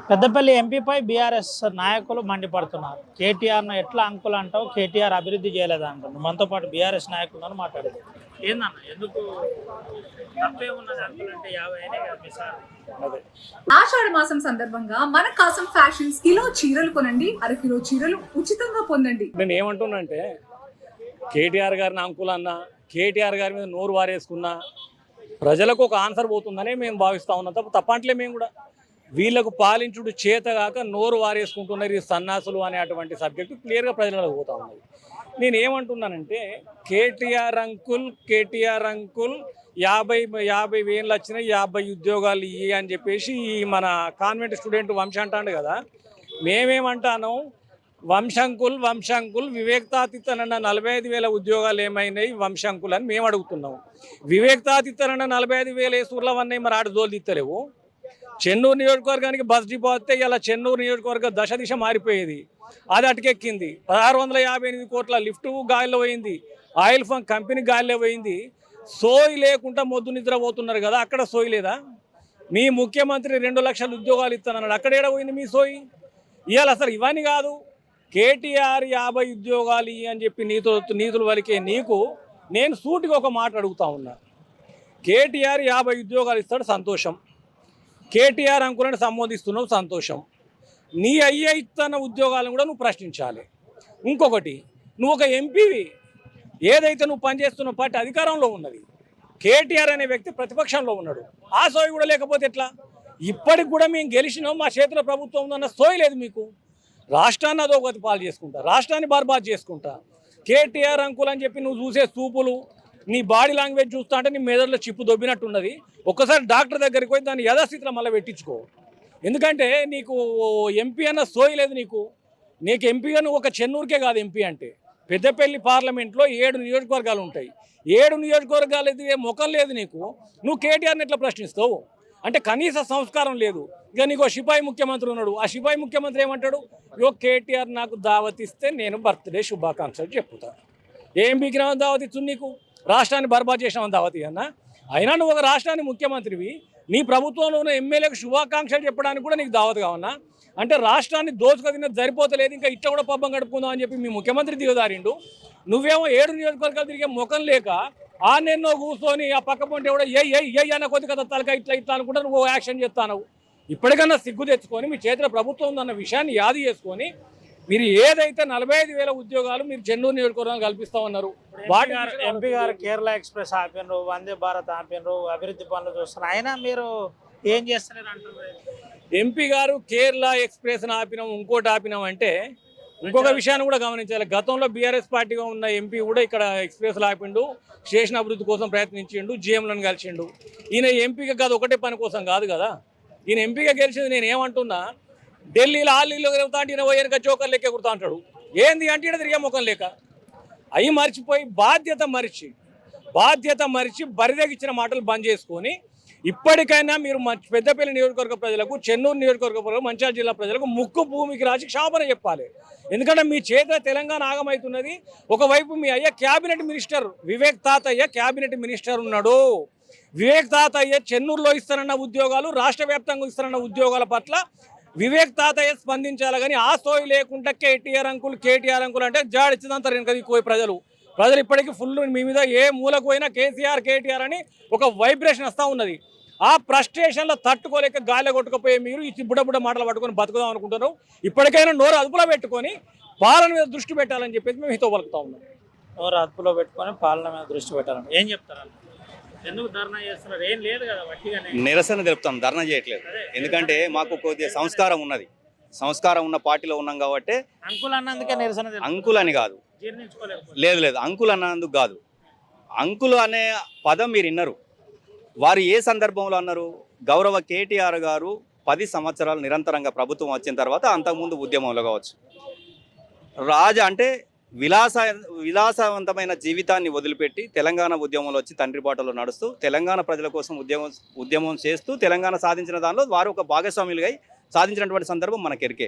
Peddapalli ఎంపీపై BRS నాయకులు మండిపడుతున్నారు. కేటీఆర్ను ఎట్లా అంకులు అంటావు, కేటీఆర్ అభివృద్ధి చేయలేదా అంటున్నారు. మనతో పాటు బీఆర్ఎస్ నాయకులను మాట్లాడేది ఏందన్న, ఎందుకు తప్పేమున్నది అంకులు అంటే 50 అయినా కదా మీ సార్. అదే ఆషాఢ మాసం సందర్భంగా మన కాసం ఫ్యాషన్స్ కిలో చీరలు కొనండి, అరకిలో చీరలు ఉచితంగా పొందండి. నేను ఏమంటున్నా అంటే కేటీఆర్ గారిని అంకులన్నా, కేటీఆర్ గారి మీద నోరు వారేసుకున్నా ప్రజలకు ఒక ఆన్సర్ పోతుందనే మేము భావిస్తూ ఉన్నాం. తప్పంటలే మేము కూడా. వీళ్ళకు పాలించుడు చేతగాక నోరు వారేసుకుంటున్నారు ఈ సన్నాసులు అనేటువంటి సబ్జెక్టు క్లియర్గా ప్రజలకు పోతూ ఉన్నది. నేను ఏమంటున్నానంటే కేటీఆర్ అంకుల్ 50 వేలు వచ్చినాయి, 50 ఉద్యోగాలు ఇవి అని చెప్పేసి ఈ మన కాన్వెంట్ స్టూడెంట్ వంశ అంటాడు కదా. మేమేమంటాను, వంశంకుల్ వివేక్తాతిత్తనన్న 45,000 ఉద్యోగాలు ఏమైనాయి వంశంకుల్ అని మేము అడుగుతున్నాం. వివేక్తాతిత్తనన్న 45,000 ఏసూర్లో ఉన్నాయి, మరి ఆడు జోలు తీస్తలేవు. చెన్నూరు నియోజకవర్గానికి బస్ డిపో వస్తే ఇలా చెన్నూరు నియోజకవర్గ దశ మారిపోయేది, అది అటుకెక్కింది. 1658 కోట్ల లిఫ్ట్ గాలిలో పోయింది, ఆయిల్ ఫంక్ కంపెనీ గాలిలో పోయింది. సోయి లేకుండా మొద్దు నిద్రపోతున్నారు కదా, అక్కడ సోయి లేదా? మీ ముఖ్యమంత్రి 2 లక్షల ఉద్యోగాలు ఇస్తానన్నాడు, అక్కడ ఏడ పోయింది మీ సోయి? ఇవాళ అసలు ఇవన్నీ కాదు, కేటీఆర్ 50 ఉద్యోగాలు అని చెప్పి నీతులు వలికే నీకు నేను సూటిగా ఒక మాట అడుగుతా ఉన్నా. కేటీఆర్ 50 ఉద్యోగాలు ఇస్తాడు, సంతోషం. కేటీఆర్ అంకులను సంబోధిస్తున్నావు, సంతోషం. నీ అయ్యే ఇస్తున్న ఉద్యోగాలను కూడా నువ్వు ప్రశ్నించాలి. ఇంకొకటి, నువ్వు ఒక ఎంపీవి, ఏదైతే నువ్వు పనిచేస్తున్న పార్టీ అధికారంలో ఉన్నది, కేటీఆర్ అనే వ్యక్తి ప్రతిపక్షంలో ఉన్నాడు, ఆ సోయి కూడా లేకపోతే ఎట్లా? ఇప్పటికి కూడా మేము గెలిచినాం, మా చేతిలో ప్రభుత్వం ఉందన్న సోయి లేదు మీకు. రాష్ట్రాన్ని అదోగతి పాలు చేసుకుంటా, రాష్ట్రాన్ని బర్బాద్ చేసుకుంటా. కేటీఆర్ అంకుల్ అని చెప్పి నువ్వు చూసే చూపులు, నీ బాడీ లాంగ్వేజ్ చూస్తా అంటే నీ మెదడులో చిప్పు దొబ్బినట్టున్నది. ఒక్కసారి డాక్టర్ దగ్గరికి పోయి దాన్ని యథాస్థితిలో మళ్ళీ పెట్టించుకో. ఎందుకంటే నీకు ఎంపీ అన్న సోయి లేదు నీకు ఎంపీ అని ఒక చెన్నూరుకే కాదు ఎంపీ అంటే. పెద్దపల్లి పార్లమెంట్లో 7 నియోజకవర్గాలు ఉంటాయి, 7 నియోజకవర్గాలు ఎదిగే ముఖం లేదు నీకు. నువ్వు కేటీఆర్ని ఎట్లా ప్రశ్నిస్తావు? అంటే కనీస సంస్కారం లేదు. ఇక నీకు సిపాయి ముఖ్యమంత్రి ఉన్నాడు, ఆ సిపాయి ముఖ్యమంత్రి ఏమంటాడు, కేటీఆర్ నాకు దావత్ ఇస్తే నేను బర్త్డే శుభాకాంక్షలు చెప్పుతాను. ఏం బీకినామని దావత్ ఇచ్చు నీకు? రాష్ట్రాన్ని బర్బాద్ చేసినామని దావత్ అన్నా? అయినా నువ్వు ఒక రాష్ట్రానికి ముఖ్యమంత్రివి, నీ ప్రభుత్వంలో ఉన్న ఎమ్మెల్యేలకు శుభాకాంక్షలు చెప్పడానికి కూడా నీకు దావత్ కావన్నా? అంటే రాష్ట్రాన్ని దోచుకొదినది సరిపోతలేదు, ఇంకా ఇట్లా కూడా పబ్బం గడుపుకుందాం అని చెప్పి మీ ముఖ్యమంత్రి దిగదారిండు. నువ్వేమో 7 నియోజకవర్గాలు తిరిగే ముఖం లేక ఆ నిన్నో కూర్చొని ఆ పక్క పొంటి కూడా ఏ అన్న కొద్ది కదా తలక ఇట్లా అనుకుంటా నువ్వు యాక్షన్ చేస్తావు. ఇప్పటికన్నా సిగ్గు తెచ్చుకొని మీ చేతిలో ప్రభుత్వం ఉందన్న విషయాన్ని యాది చేసుకొని మీరు ఏదైతే 45,000 ఉద్యోగాలు మీరు చెన్నూరు నియోజకవర్గాన్ని కల్పిస్తామన్నారు. ఎంపీ గారు కేరళ ఎక్స్ప్రెస్ ఆపినరు, వందే భారత్ ఆపినరు, అభివృద్ధి పనులు చూస్తున్నారు, అయినా మీరు ఏం చేస్తలేరు అంటారు. ఎంపీ గారు కేరళ ఎక్స్ప్రెస్ ఆపినాం, ఇంకోటి ఆపినాం అంటే ఇంకొక విషయాన్ని కూడా గమనించాలి. గతంలో బీఆర్ఎస్ పార్టీగా ఉన్న ఎంపీ కూడా ఇక్కడ ఎక్స్ప్రెస్లు ఆపిండు, స్టేషన్ అభివృద్ధి కోసం ప్రయత్నించిండు, జీఎంలను కలిసిండు. ఈయన ఎంపీగా కాదు, ఒకటే పని కోసం కాదు కదా. ఈయన ఎంపీగా గెలిచింది. నేను ఏమంటున్నా, ఢిల్లీలో ఆలీలో తిరుగుతా అంటే ఈయన పోయాక జోకర్ లెక్క ఎగురుతా అంటాడు. ఏంది అంటే ఈయన తిరిగే ముఖం లేక అవి మర్చిపోయి బాధ్యత మరిచి బరిదగిచ్చిన మాటలు బంద్ చేసుకొని ఇప్పటికైనా మీరు పెద్దపల్లి నియోజకవర్గ ప్రజలకు, చెన్నూరు నియోజకవర్గ ప్రజలకు, మంచిర్యాల జిల్లా ప్రజలకు ముక్కు భూమికి రాసి క్షాపన చెప్పాలి. ఎందుకంటే మీ చేత తెలంగాణ ఆగమవుతున్నది. ఒకవైపు మీ అయ్య క్యాబినెట్ మినిస్టర్ వివేక్ తాతయ్య క్యాబినెట్ మినిస్టర్ ఉన్నాడు. వివేక్ తాతయ్య చెన్నూరులో ఇస్తానన్న ఉద్యోగాలు, రాష్ట్ర వ్యాప్తంగా ఇస్తానన్న ఉద్యోగాల పట్ల వివేక్ తాతయ్య స్పందించాలి. కానీ ఆ సోయి లేకుండా కేటీఆర్ అంకుల్ అంటే జాడిచ్చిదంతారు ఇంకా పోయి ప్రజలు ఇప్పటికీ ఫుల్ మీ మీద ఏ మూలకు పోయినా కేటీఆర్ అని ఒక వైబ్రేషన్ వస్తూ ఉన్నది. ఆ ఫ్రస్ట్రేషన్లో తట్టుకోలేక గాలి కొట్టుకుపోయి మీరు ఈ బుడ్డ మాటలు పట్టుకొని బతుకుదాం అనుకుంటున్నారు. ఇప్పటికైనా నోరు అదుపులో పెట్టుకొని పాలన మీద దృష్టి పెట్టాలని చెప్పేసి మేము హితో పలుకుతా ఉన్నాం. నోరు అదుపులో పెట్టుకొని పాలన మీద దృష్టి పెట్టాలని ఏం చెప్తారు? ఎందుకు ధర్నా చేస్తున్నారు? ఏం లేదు కదా, వట్టిగానే నిరసన తెలుపుతాం, ధర్నా చేయట్లేదు. ఎందుకంటే మాకు కొద్దిగా సంస్కారం ఉన్నది, సంస్కారం ఉన్న పార్టీలో ఉన్నాం కాబట్టి. అంకుల్ అన్నందుకే నిరసన? అంకుల్ అని కాదు, లేదు అంకుల్ అన్నందుకు కాదు. అంకుల్ అనే పదం మీరు విన్నారు, వారు ఏ సందర్భంలో అన్నారు? గౌరవ కేటీఆర్ గారు 10 సంవత్సరాలు నిరంతరంగా ప్రభుత్వం వచ్చిన తర్వాత, అంతకుముందు ఉద్యమంలో కావచ్చు, అంటే విలాసవంతమైన జీవితాన్ని వదిలిపెట్టి తెలంగాణ ఉద్యమంలో వచ్చి తండ్రి బాటలో నడుస్తూ తెలంగాణ ప్రజల కోసం ఉద్యమం చేస్తూ తెలంగాణ సాధించిన దానిలో వారు ఒక భాగస్వాములుగా సాధించినటువంటి సందర్భం మనకెరికే.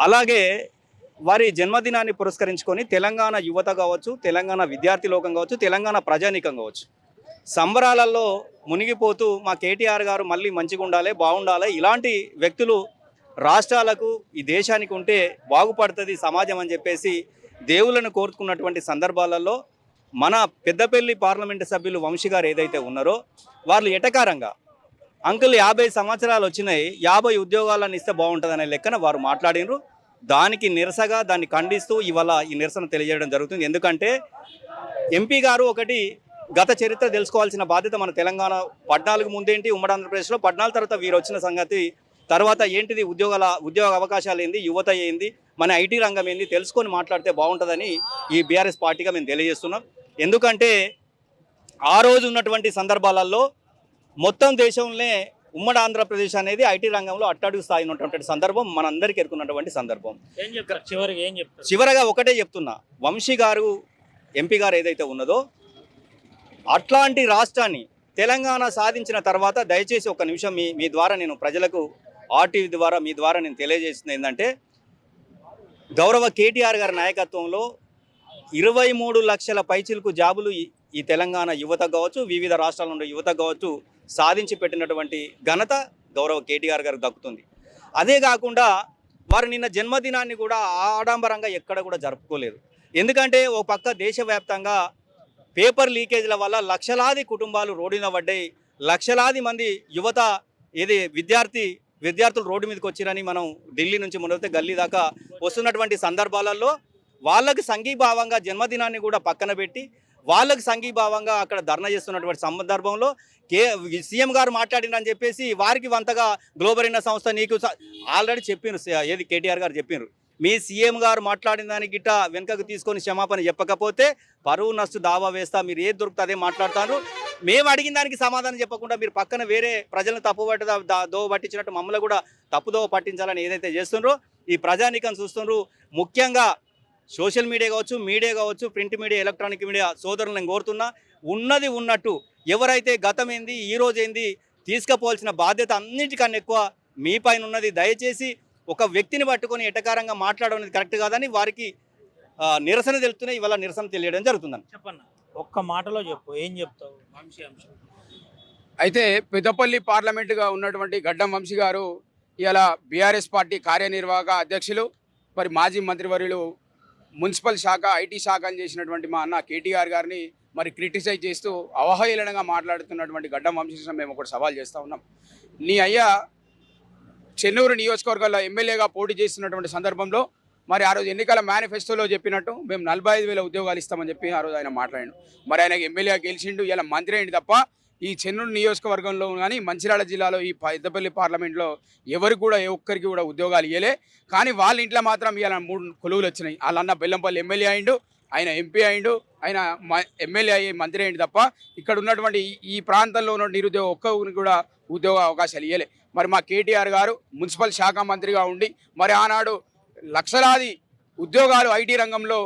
అలాగే వారి జన్మదినాన్ని పురస్కరించుకొని తెలంగాణ యువత కావచ్చు, తెలంగాణ విద్యార్థి లోకం కావచ్చు, తెలంగాణ ప్రజానీకం కావచ్చు, సంబరాలలో మునిగిపోతూ మా కేటీఆర్ గారు మళ్ళీ మంచిగా ఉండాలి, బాగుండాలి, ఇలాంటి వ్యక్తులు రాష్ట్రాలకు ఈ దేశానికి ఉంటే బాగుపడుతుంది సమాజం అని చెప్పేసి దేవుళ్ళను కోరుకున్నటువంటి సందర్భాలలో మన పెద్దపల్లి పార్లమెంటు సభ్యులు వంశీ గారు ఏదైతే ఉన్నారో వాళ్ళు ఎటకారంగా అంకుల్ 50 సంవత్సరాలు వచ్చినాయి, 50 ఉద్యోగాలను ఇస్తే బాగుంటుందనే లెక్కన వారు మాట్లాడినరు. దానికి నిరసగా దాన్ని ఖండిస్తూ ఇవాళ ఈ నిరసన తెలియజేయడం జరుగుతుంది. ఎందుకంటే ఎంపీ గారు ఒకటి గత చరిత్ర తెలుసుకోవాల్సిన బాధ్యత మన తెలంగాణ 14 ముందేంటి, ఉమ్మడి ఆంధ్రప్రదేశ్లో 14 తర్వాత వీరు వచ్చిన సంగతి, తర్వాత ఏంటిది ఉద్యోగ అవకాశాలు ఏంది, యువత ఏంది, మన ఐటీ రంగం ఏంది తెలుసుకొని మాట్లాడితే బాగుంటుందని ఈ బీఆర్ఎస్ పార్టీగా మేము తెలియజేస్తున్నాం. ఎందుకంటే ఆ రోజు ఉన్నటువంటి సందర్భాలలో మొత్తం దేశంలోనే ఉమ్మడి ఆంధ్రప్రదేశ్ అనేది ఐటీ రంగంలో అట్టడుగు స్థాయి ఉన్నటువంటి సందర్భం మనందరికీ ఎరుకున్నటువంటి సందర్భం. ఏం చెప్తారు చివరికి, ఏం చెప్తారు? చివరగా ఒకటే చెప్తున్నా, వంశీ గారు ఎంపీ గారు ఏదైతే ఉన్నదో అట్లాంటి రాష్ట్రాన్ని తెలంగాణ సాధించిన తర్వాత దయచేసి ఒక నిమిషం మీ ద్వారా నేను ప్రజలకు ఆర్టీవీ ద్వారా మీ ద్వారా నేను తెలియజేస్తుంది ఏంటంటే, గౌరవ కేటీఆర్ గారి నాయకత్వంలో 23 లక్షల పైచిలకు జాబులు ఈ తెలంగాణ యువత కావచ్చు, వివిధ రాష్ట్రాల నుండి యువత కావచ్చు సాధించి పెట్టినటువంటి ఘనత గౌరవ కేటీఆర్ గారికి దక్కుతుంది. అదే కాకుండా వారు నిన్న జన్మదినాన్ని కూడా ఆడంబరంగా ఎక్కడ కూడా జరుపుకోలేదు. ఎందుకంటే ఓ పక్క దేశవ్యాప్తంగా పేపర్ లీకేజ్ల వల్ల లక్షలాది కుటుంబాలు రోడ్డున పడ్డాయి, లక్షలాది మంది యువత విద్యార్థులు రోడ్డు మీదకి వచ్చిరని మనం ఢిల్లీ నుంచి మొదలైతే గల్లీ దాకా వస్తున్నటువంటి సందర్భాలలో వాళ్ళకి సంఘీభావంగా జన్మదినాన్ని కూడా పక్కన పెట్టి వాళ్ళకి సంఘీభావంగా అక్కడ ధర్నా చేస్తున్నటువంటి సందర్భంలో సీఎం గారు మాట్లాడినని చెప్పేసి వారికి వంతగా గ్లోబల్ ఇండియా సంస్థ నీకు ఆల్రెడీ చెప్పినారు, ఏది కేటీఆర్ గారు చెప్పినారు, మీ సీఎం గారు మాట్లాడిన దానికి గిట్ట వెనుకకు తీసుకొని క్షమాపణ చెప్పకపోతే పరువు నష్టు దావా వేస్తా, మీరు ఏది దొరుకుతా అదే మాట్లాడతారు, మేము అడిగిన దానికి సమాధానం చెప్పకుండా మీరు పక్కన వేరే ప్రజలను దోవ పట్టించినట్టు మమ్మల్ని కూడా తప్పుదోవ పట్టించాలని ఏదైతే చేస్తుండ్రో ఈ ప్రజానీకం చూస్తుండ్రు. ముఖ్యంగా సోషల్ మీడియా కావచ్చు, ప్రింట్ మీడియా, ఎలక్ట్రానిక్ మీడియా సోదరులను కోరుతున్నా, ఉన్నది ఉన్నట్టు ఎవరైతే గతం ఏంది ఈ రోజు ఏంది తీసుకుపోవాల్సిన బాధ్యత అన్నిటికన్నా ఎక్కువ మీ పైన ఉన్నది. దయచేసి ఒక వ్యక్తిని పట్టుకొని ఎటకారంగా మాట్లాడడం కరెక్ట్ కాదని వారికి నిరసన తెలుపుతున్నాయి. ఇవాళ నిరసన తెలియడం జరుగుతుందని చెప్పన్న, ఒక్క మాటలో చెప్పు, ఏం చెప్తావు వంశీ అంశం? అయితే పెద్దపల్లి పార్లమెంటుగా ఉన్నటువంటి గడ్డం వంశీ గారు ఇలా బీఆర్ఎస్ పార్టీ కార్యనిర్వాహక అధ్యక్షులు, మరి మాజీ మంత్రివర్యులు, మున్సిపల్ శాఖ, ఐటీ శాఖ అని చేసినటువంటి మా అన్న కేటీఆర్ గారిని మరి క్రిటిసైజ్ చేస్తూ అవహేళనగా మాట్లాడుతున్నటువంటి గడ్డం వంశీ మేము ఒకటి సవాల్ చేస్తూ ఉన్నాం. నీ అయ్యా చెన్నూరు నియోజకవర్గంలో ఎమ్మెల్యేగా పోటీ చేస్తున్నటువంటి సందర్భంలో మరి ఆ రోజు ఎన్నికల మేనిఫెస్టోలో చెప్పినట్టు మేము 45,000 ఉద్యోగాలు ఇస్తామని చెప్పి ఆ రోజు ఆయన మాట్లాడాడు. మరి ఆయనకు ఎమ్మెల్యే గెలిచిండు, ఇలా మంత్రి అయింది తప్ప ఈ చెన్నూరు నియోజకవర్గంలో కానీ మంచిర్యాల జిల్లాలో ఈ పెద్దపల్లి పార్లమెంట్లో ఎవరికి కూడా ఏ ఒక్కరికి కూడా ఉద్యోగాలు ఇవ్వలే. కానీ వాళ్ళ ఇంట్లో మాత్రం ఇలా 3 కొలువులు వచ్చినాయి. వాళ్ళన్న బెల్లంపల్లి ఎమ్మెల్యే అయిండు, ఆయన ఎంపీ అయిండు, ఆయన ఎమ్మెల్యే అయ్యి మంత్రి అయింది తప్ప ఇక్కడ ఉన్నటువంటి ఈ ప్రాంతంలో ఉన్న నిరుద్యోగ ఒక్కరికి కూడా ఉద్యోగ అవకాశాలు ఇవ్వలే. మరి మా కేటీఆర్ గారు మున్సిపల్ శాఖ మంత్రిగా ఉండి మరి ఆనాడు లక్షలాది ఉద్యోగాలు ఐటీ రంగంలో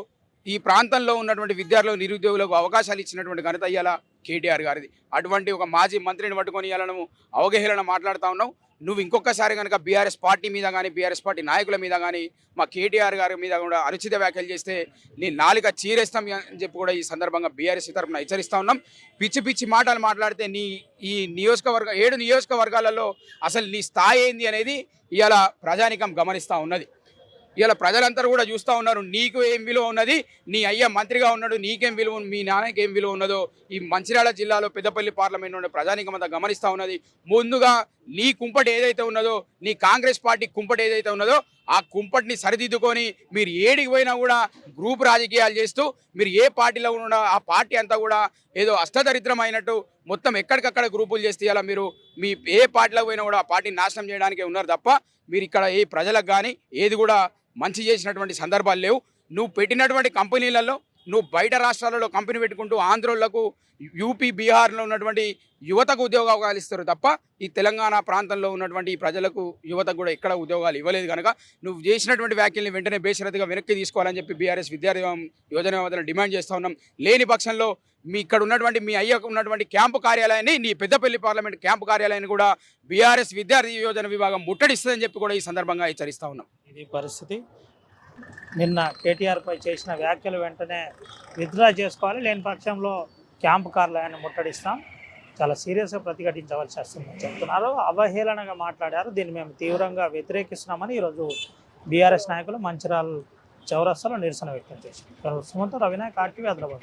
ఈ ప్రాంతంలో ఉన్నటువంటి విద్యార్థులు, నిరుద్యోగులకు అవకాశాలు ఇచ్చినటువంటి ఘనత ఇవాళ కేటీఆర్ గారిది. అటువంటి ఒక మాజీ మంత్రిని పట్టుకొని ఇవాళ నువ్వు అవగాహన మాట్లాడుతూ ఉన్నావు. నువ్వు ఇంకొకసారి కనుక బీఆర్ఎస్ పార్టీ మీద కానీ బీఆర్ఎస్ పార్టీ నాయకుల మీద కానీ మా కేటీఆర్ గారి మీద కూడా అనుచిత వ్యాఖ్యలు చేస్తే నీ నాలుక చీరేస్తాం అని చెప్పి కూడా ఈ సందర్భంగా బీఆర్ఎస్ తరఫున హెచ్చరిస్తూ ఉన్నాం. పిచ్చి పిచ్చి మాటలు మాట్లాడితే ఈ 7 నియోజకవర్గాలలో అసలు నీ స్థాయి ఏంది అనేది ఇవాళ ప్రజానికం గమనిస్తూ ఉన్నది. ఇలా ప్రజలందరూ కూడా చూస్తూ ఉన్నారు నీకు ఏం విలువ ఉన్నది, నీ అయ్య మంత్రిగా ఉన్నాడు నీకేం విలువ, మీ నాన్నకి ఏం విలువ ఉన్నదో ఈ మంచిర్యాల జిల్లాలో పెద్దపల్లి పార్లమెంట్ ఉండే ప్రజానికం అంతా గమనిస్తూ ఉన్నది. ముందుగా నీ కుంపటి ఏదైతే ఉన్నదో, నీ కాంగ్రెస్ పార్టీ కుంపటి ఏదైతే ఉన్నదో ఆ కుంపటిని సరిదిద్దుకొని మీరు ఏడికి పోయినా కూడా గ్రూప్ రాజకీయాలు చేస్తూ మీరు ఏ పార్టీలో ఉన్నా ఆ పార్టీ అంతా కూడా ఏదో అష్టదరిద్రం అయినట్టు మొత్తం ఎక్కడికక్కడ గ్రూపులు చేస్తే ఇలా మీరు మీ ఏ పార్టీలో పోయినా కూడా ఆ పార్టీని నాశనం చేయడానికే ఉన్నారు తప్ప మీరు ఇక్కడ ఏ ప్రజలకు కానీ ఏది కూడా మంచి చేసినటువంటి సందర్భాలు లేవు. నువ్వు పెట్టినటువంటి కంపెనీలలో నువ్వు బయట రాష్ట్రాలలో కంపెనీ పెట్టుకుంటూ ఆంధ్రోళ్లకు, యూపీ, బీహార్లో ఉన్నటువంటి యువతకు ఉద్యోగ అవకాశాలు ఇస్తారు తప్ప ఈ తెలంగాణ ప్రాంతంలో ఉన్నటువంటి ప్రజలకు యువతకు కూడా ఎక్కడ ఉద్యోగాలు ఇవ్వలేదు. కనుక నువ్వు చేసినటువంటి వ్యాఖ్యల్ని వెంటనే బేషరతుగా వెనక్కి తీసుకోవాలని చెప్పి బీఆర్ఎస్ విద్యార్థి యోజన డిమాండ్ చేస్తూ ఉన్నాం. లేని పక్షంలో మీ ఇక్కడ ఉన్నటువంటి మీ అయ్యకు ఉన్నటువంటి క్యాంపు కార్యాలయాన్ని, నీ పెద్దపల్లి పార్లమెంట్ క్యాంపు కార్యాలయాన్ని కూడా బీఆర్ఎస్ విద్యార్థి యోజన విభాగం ముట్టడిస్తుందని చెప్పి కూడా ఈ సందర్భంగా హెచ్చరిస్తూ ఉన్నాం. ఇది పరిస్థితి. నిన్న కేటీఆర్పై చేసిన వ్యాఖ్యలు వెంటనే విత్డ్రా చేసుకోవాలి, లేని పక్షంలో క్యాంపు కార్యాలయాన్ని ముట్టడిస్తాం. చాలా సీరియస్గా ప్రతిఘటించవలసి వస్తుందని చెప్తున్నారు. అవహేళనగా మాట్లాడారు. దీన్ని మేము తీవ్రంగా వ్యతిరేకిస్తున్నామని ఈరోజు బీఆర్ఎస్ నాయకులు మంచిర్యాల చౌరస్తాలో నిరసన వ్యక్తం చేశారు. సుమంత్ రవినాయక్ RTV హైదరాబాద్.